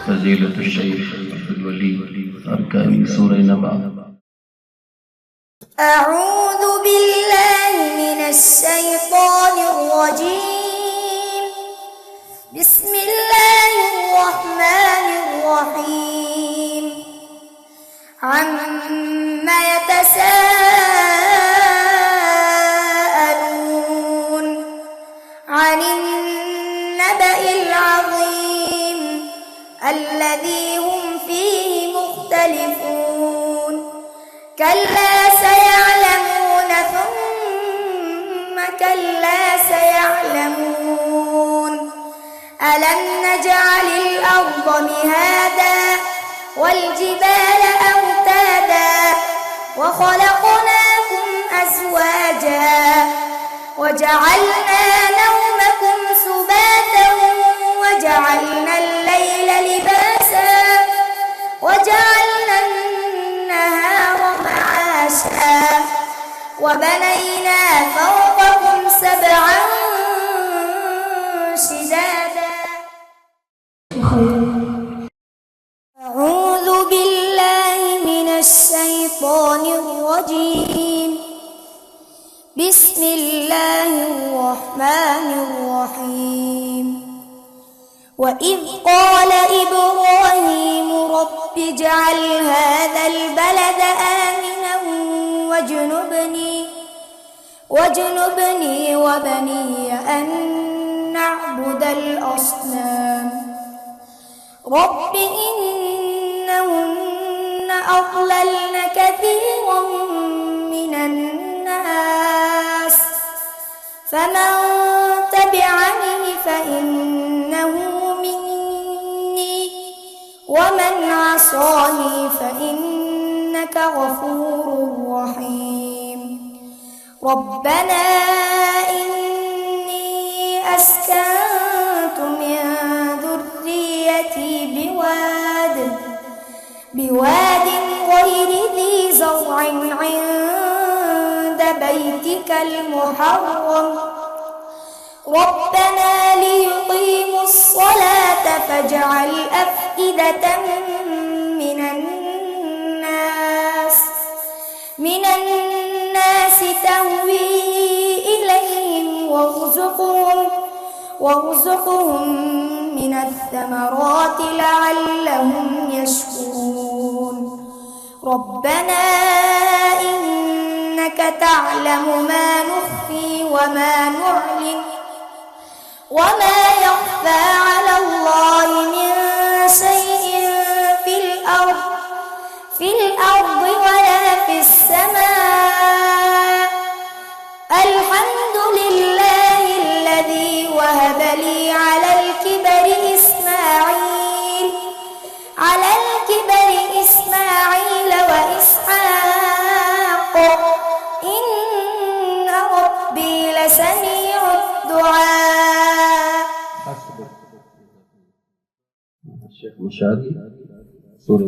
فضيلة الشيخ عبد الولي أركان سورة نبأ. أعوذ بالله من الشيطان الرجيم. بسم الله الرحمن الرحيم. عما يتساءلون عن النبأ العظيم الذي هم فيه مختلفون. كلا سيعلمون ثم كلا سيعلمون. ألم نجعل الأرض مهادا والجبال أوتادا وخلقناكم أزواجا وجعلنا نومكم سباتا وجعلنا الليل لباسا وجعلنا النهار معاشا وبنينا فوقكم سبعا شدادا. أعوذ بالله من الشيطان الرجيم. بسم الله الرحمن الرحيم. وإذ قال إبراهيم رب اجعل هذا البلد آمنا واجنبني وبني أن نعبد الأصنام. رب إنهن أضللن كثيرا من الناس فمن تبعني فإنه مني ومن عصاني فإنك غفور رحيم. ربنا إني أسكنت من ذريتي بواد غير ذي زرع عند بيتك المحرم ربنا ليقيموا الصلاة فاجعل أفئدة من الناس تهوي إليهم وارزقهم من الثمرات لعلهم يشكرون. ربنا إنك تعلم ما نخفي وما نعلن وما يخفى على الله من شيء في الأرض ولا في السماء. الحمد لله الذي وهب لي على الكبر إسماعيل وإسحاق إن ربي لسميع الدعاء. الشيخ مشاري سورة